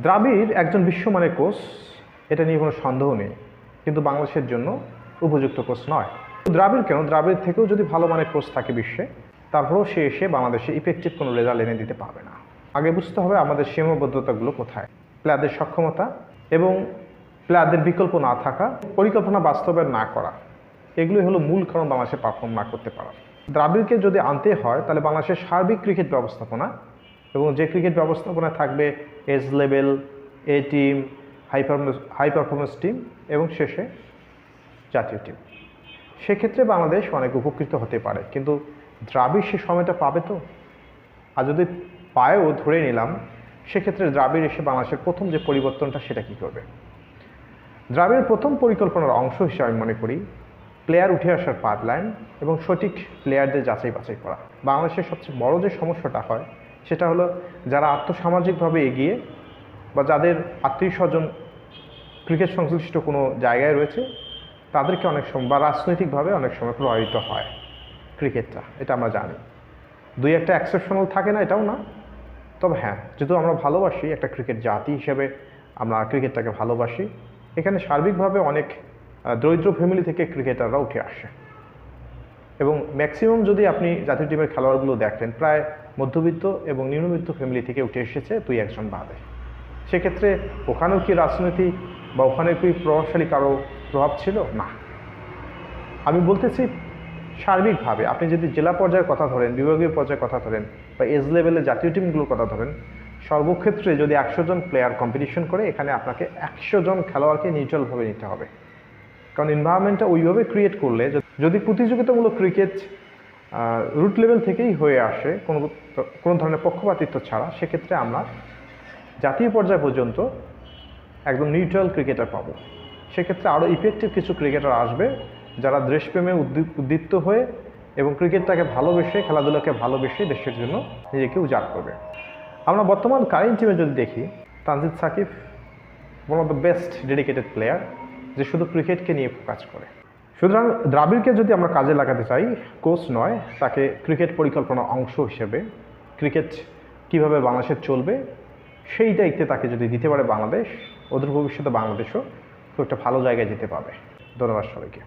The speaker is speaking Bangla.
দ্রাবিড় একজন বিশ্বমানের কোচ, এটা নিয়ে কোনো সন্দেহ নেই, কিন্তু বাংলাদেশের জন্য উপযুক্ত কোচ নয়। দ্রাবিড় কেন, দ্রাবিড় থেকেও যদি ভালো মানের কোচ থাকে বিশ্বে, তারপরেও সে এসে বাংলাদেশে ইফেক্টিভ কোনো রেজাল্ট এনে দিতে পারবে না। আগে বুঝতে হবে আমাদের সীমাবদ্ধতাগুলো কোথায়, প্লেয়ারদের সক্ষমতা এবং প্লেয়ারদের বিকল্প না থাকা, পরিকল্পনা বাস্তবায়ন না করা, এগুলোই হলো মূল কারণ বাংলাদেশে পারফর্ম না করতে পারা। দ্রাবিড়কে যদি আনতে হয় তাহলে বাংলাদেশের সার্বিক ক্রিকেট ব্যবস্থাপনা এবং যে ক্রিকেট ব্যবস্থাপনা থাকবে এজ লেভেল, এ টিম, হাই পারফরমেন্স টিম এবং শেষে জাতীয় টিম, সেক্ষেত্রে বাংলাদেশ অনেক উপকৃত হতে পারে। কিন্তু দ্রাবিড় সে সময়টা পাবে তো? আর যদি পায়েও ধরে নিলাম, সেক্ষেত্রে দ্রাবিড় এসে বাংলাদেশের প্রথম যে পরিবর্তনটা সেটা কী করবে? দ্রাবিড়ের প্রথম পরিকল্পনার অংশ হিসেবে আমি মনে করি প্লেয়ার উঠে আসার পাইপলাইন এবং সঠিক প্লেয়ারদের যাচাই বাছাই করা। বাংলাদেশের সবচেয়ে বড় যে সমস্যাটা হয় সেটা হলো যারা আর্থসামাজিকভাবে এগিয়ে বা যাদের আত্মীয় স্বজন ক্রিকেট সংশ্লিষ্ট কোনো জায়গায় রয়েছে, তাদেরকে অনেক সময় বা রাজনৈতিকভাবে অনেক সময় প্রভাবিত হয় ক্রিকেটটা, এটা আমরা জানি। দুই একটা এক্সেপশনাল থাকে না, এটাও না। তবে হ্যাঁ, যেহেতু আমরা ভালোবাসি, একটা ক্রিকেট জাতি হিসেবে আমরা ক্রিকেটটাকে ভালোবাসি, এখানে সার্বিকভাবে অনেক দরিদ্র ফ্যামিলি থেকে ক্রিকেটাররা উঠে আসে এবং ম্যাক্সিমাম যদি আপনি জাতীয় টিমের খেলোয়াড়গুলো দেখেন, প্রায় মধ্যবিত্ত এবং নিম্নবিত্ত ফ্যামিলি থেকে উঠে এসেছে দুই একজন বাদে। সেক্ষেত্রে ওখানেও কি রাজনীতি বা ওখানে কি প্রভাবশালী কারো প্রভাব ছিল? না। আমি বলতেছি সার্বিকভাবে আপনি যদি জেলা পর্যায়ের কথা ধরেন, বিভাগীয় পর্যায়ের কথা ধরেন বা এজ লেভেলে জাতীয় টিমগুলোর কথা ধরেন, সর্বক্ষেত্রে যদি 100 জন প্লেয়ার কম্পিটিশন করে, এখানে আপনাকে 100 জন খেলোয়াড়কে নিউট্রালভাবে নিতে হবে। কারণ এনভায়রনমেন্টটা ওইভাবে ক্রিয়েট করলে, যদি প্রতিযোগিতামূলক ক্রিকেট রুট লেভেল থেকেই হয়ে আসে কোনো ধরনের পক্ষপাতিত্ব ছাড়া, সেক্ষেত্রে আমরা জাতীয় পর্যায় পর্যন্ত একদম নিউট্রাল ক্রিকেটার পাবো। সেক্ষেত্রে আরও ইফেক্টিভ কিছু ক্রিকেটার আসবে যারা দেশপ্রেমে উদ্দীপ্ত হয়ে এবং ক্রিকেটটাকে ভালোবেসে, খেলাধুলাকে ভালোবেসে দেশের জন্য নিজেকে উজাড় করবে। আমরা বর্তমান কারেন্ট টিমে যদি দেখি, Tanzid Sakib one of the best dedicated player, যে শুধু ক্রিকেটকে নিয়ে কাজ করে। সুতরাং দ্রাবিড়কে যদি আমরা কাজে লাগাতে চাই, কোচ নয়, তাকে ক্রিকেট পরিকল্পনার অংশ হিসেবে ক্রিকেট কিভাবে বাংলাদেশের চলবে সেই দায়িত্বে তাকে যদি দিতে পারে বাংলাদেশ, অদূর ভবিষ্যতে বাংলাদেশও খুব একটা ভালো জায়গায় যেতে পারবে। ধন্যবাদ সবাইকে।